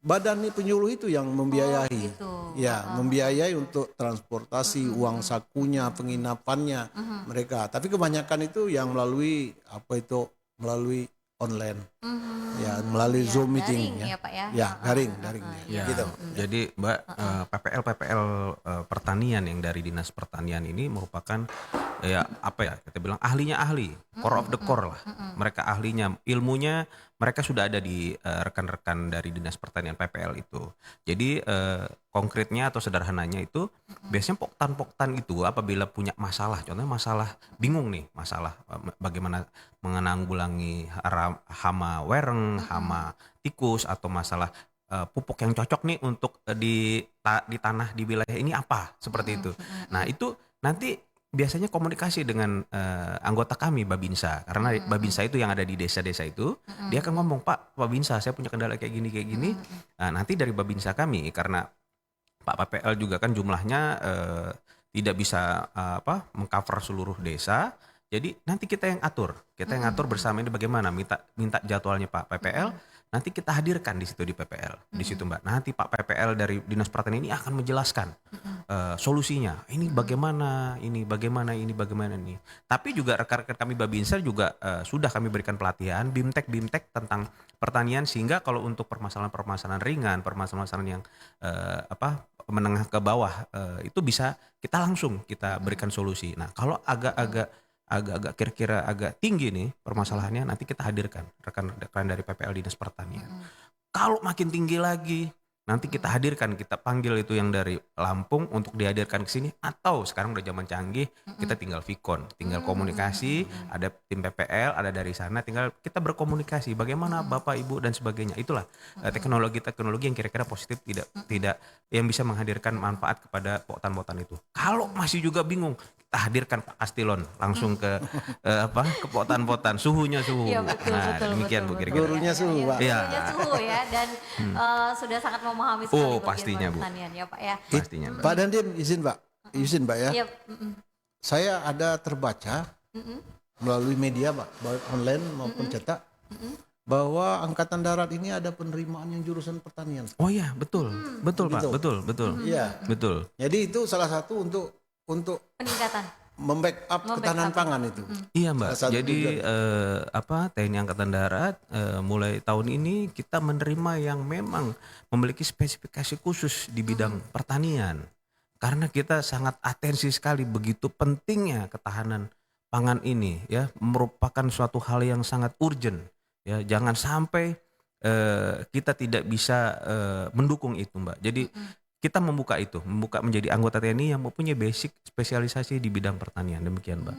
badan penyuluh itu yang membiayai. Gitu. Ya, membiayai untuk transportasi, uang sakunya, penginapannya mereka. Tapi kebanyakan itu yang melalui melalui online. Ya, melalui Zoom meeting daring, ya Pak ya. Ya, daring. Ya, Gitu. jadi Mbak, PPL pertanian yang dari Dinas Pertanian ini merupakan ya apa ya kita bilang ahlinya ahli, core of the core lah. Mereka ahlinya, ilmunya mereka sudah ada di rekan-rekan dari Dinas Pertanian PPL itu. Jadi konkretnya atau sederhananya itu biasanya poktan-poktan itu apabila punya masalah, contohnya masalah bingung nih, masalah bagaimana menanggulangi hama wereng, hama tikus, atau masalah pupuk yang cocok nih untuk di tanah di wilayah ini apa, seperti itu. Nah itu nanti biasanya komunikasi dengan anggota kami Babinsa, karena Babinsa itu yang ada di desa-desa itu, dia akan ngomong, Pak Babinsa saya punya kendala kayak gini. Nah, nanti dari Babinsa kami, karena Pak PPL juga kan jumlahnya tidak bisa mengcover seluruh desa, jadi nanti kita yang atur bersama ini bagaimana minta jadwalnya Pak PPL. Nanti kita hadirkan di situ di PPL, di situ Mbak. Nanti Pak PPL dari Dinas Pertanian ini akan menjelaskan solusinya. Ini bagaimana, ini. Tapi juga rekan-rekan kami Babinsa juga sudah kami berikan pelatihan BIMTEK tentang pertanian, sehingga kalau untuk permasalahan-permasalahan ringan, permasalahan yang menengah ke bawah itu bisa kita langsung kita berikan solusi. Nah, kalau agak kira-kira agak tinggi nih permasalahannya, nanti kita hadirkan rekan-rekan dari PPL Dinas Pertanian. Kalau makin tinggi lagi, nanti kita hadirkan, kita panggil itu yang dari Lampung untuk dihadirkan ke sini, atau sekarang udah zaman canggih, kita tinggal Vicon, tinggal komunikasi, ada tim PPL, ada dari sana, tinggal kita berkomunikasi bagaimana Bapak Ibu dan sebagainya. Itulah teknologi yang kira-kira positif, tidak yang bisa menghadirkan manfaat kepada potan-potan itu. Kalau masih juga bingung, kita hadirkan Pak Kastilon langsung ke ke potan-potan, suhu. Ya, betul, demikian Bu kira-kira. Gurunya suhu Pak. Gurunya suhu ya, dan sudah sangat memahami sekali pastinya Bu. pertanian ya Pak ya. Pastinya Mbak. Pak Dandim, izin Mbak ya. Iya. Saya ada terbaca melalui media Pak, baik online maupun cetak, bahwa Angkatan Darat ini ada penerimaan yang jurusan pertanian. Oh iya, betul Pak, betul. Iya. Betul. Jadi itu salah satu untuk Peningkatan. membackup ketahanan pangan itu. Iya Mbak. Salah satu Jadi TNI Angkatan Darat mulai tahun ini kita menerima yang memang memiliki spesifikasi khusus di bidang pertanian. Karena kita sangat atensi sekali begitu pentingnya ketahanan pangan ini ya, merupakan suatu hal yang sangat urgent ya. Jangan sampai kita tidak bisa mendukung itu Mbak. Jadi kita membuka menjadi anggota TNI yang mempunyai basic spesialisasi di bidang pertanian, demikian Mbak.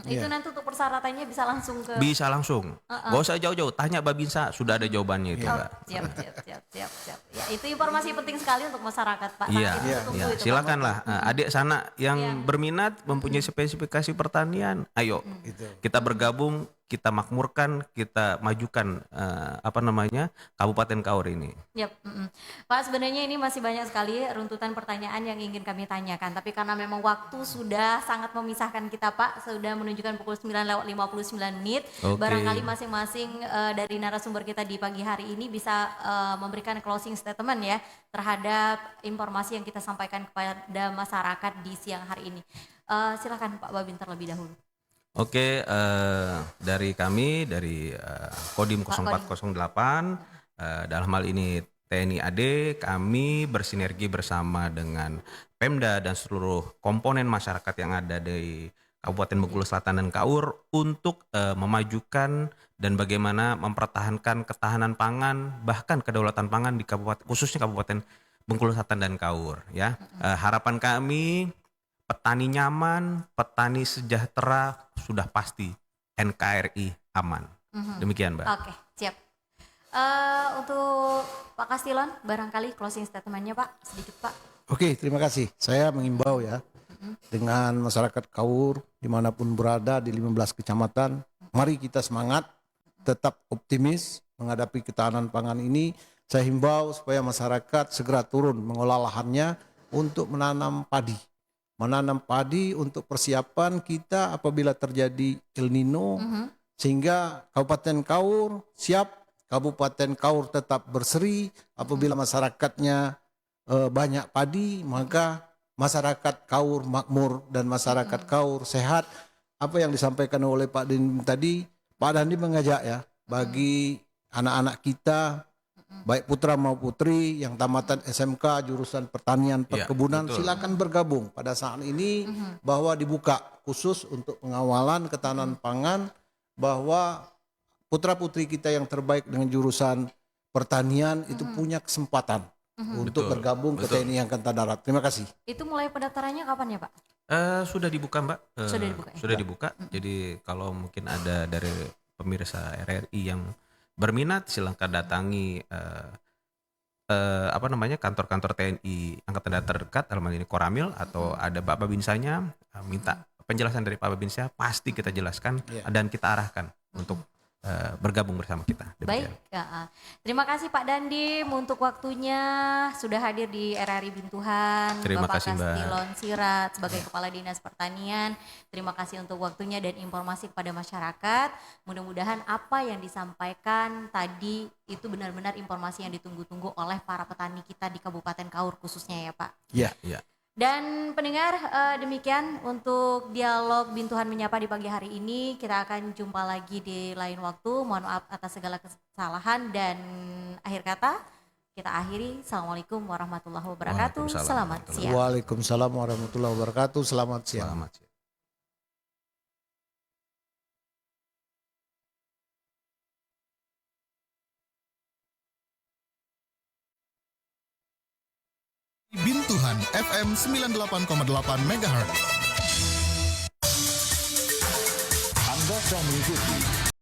Itu Iya. nanti untuk persyaratannya bisa langsung ke Bisa langsung, nggak usah jauh-jauh, tanya Babinsa, sudah ada jawabannya itu, Mbak. Siap. Ya, itu informasi penting sekali untuk masyarakat, Pak. Iya, Sangat ditunggu iya. itu, Pak. Silakanlah adik sana yang Iya. berminat mempunyai spesifikasi pertanian, ayo Gitu. kita bergabung, kita makmurkan, kita majukan Kabupaten Kaur ini. Yap, Pak, sebenarnya ini masih banyak sekali runtutan pertanyaan yang ingin kami tanyakan, tapi karena memang waktu sudah sangat memisahkan kita, Pak, sudah menunjukkan pukul 9:59. Oke. Barangkali masing-masing dari narasumber kita di pagi hari ini bisa memberikan closing statement ya terhadap informasi yang kita sampaikan kepada masyarakat di siang hari ini. Silakan Pak Babin terlebih dahulu. Oke, dari kami dari Kodim Pak 0408 dalam hal ini TNI AD, kami bersinergi bersama dengan Pemda dan seluruh komponen masyarakat yang ada di Kabupaten Bengkulu Selatan dan Kaur untuk memajukan dan bagaimana mempertahankan ketahanan pangan bahkan kedaulatan pangan di kabupaten, khususnya Kabupaten Bengkulu Selatan dan Kaur ya. Harapan kami petani nyaman, petani sejahtera, sudah pasti NKRI aman. Demikian, Mbak. Oke, siap. Untuk Pak Kastilon, barangkali closing statementnya Pak, sedikit Pak. Oke, terima kasih. Saya mengimbau ya dengan masyarakat Kaur dimanapun berada di 15 kecamatan, mari kita semangat, tetap optimis menghadapi ketahanan pangan ini. Saya himbau supaya masyarakat segera turun mengolah lahannya untuk menanam padi untuk persiapan kita apabila terjadi El Nino, sehingga Kabupaten Kaur siap, Kabupaten Kaur tetap berseri. Apabila masyarakatnya banyak padi, maka masyarakat Kaur makmur dan masyarakat Kaur sehat. Apa yang disampaikan oleh Pak Dandim tadi, Pak Dandim mengajak ya, bagi anak-anak kita, baik putra maupun putri yang tamatan SMK jurusan pertanian perkebunan, betul. silakan bergabung pada saat ini bahwa dibuka khusus untuk pengawalan ketahanan pangan, bahwa putra putri kita yang terbaik dengan jurusan pertanian itu punya kesempatan untuk Betul, bergabung ke betul. TNI Angkatan Darat. Terima kasih. Itu mulai pendaftarannya kapan ya Pak? Sudah dibuka, Mbak. Sudah dibuka, ya? Sudah dibuka. Jadi kalau mungkin ada dari pemirsa RRI yang berminat, silakan datangi kantor-kantor TNI Angkatan Darat terdekat, dalam hal ini Koramil, atau ada Pak Babinsanya, minta penjelasan dari Pak Babinsa, pasti kita jelaskan dan kita arahkan untuk bergabung bersama kita. Baik, terima kasih Pak Dandim untuk waktunya sudah hadir di RRI Bintuhan. Terima Bapak kasih, Mbak. Kastilon Sirat sebagai Kepala Dinas Pertanian. Terima kasih untuk waktunya dan informasi kepada masyarakat. Mudah-mudahan apa yang disampaikan tadi itu benar-benar informasi yang ditunggu-tunggu oleh para petani kita di Kabupaten Kaur khususnya ya Pak. Iya. Iya. Dan pendengar, demikian untuk dialog Bintuhan Menyapa di pagi hari ini. Kita akan jumpa lagi di lain waktu. Mohon maaf atas segala kesalahan dan akhir kata kita akhiri. Assalamualaikum warahmatullahi wabarakatuh. Waalaikumsalam Selamat siang. Waalaikumsalam warahmatullahi wabarakatuh. Selamat siang. Selamat siang. Bintuhan FM 98,8 MHz. Anda sedang mengikuti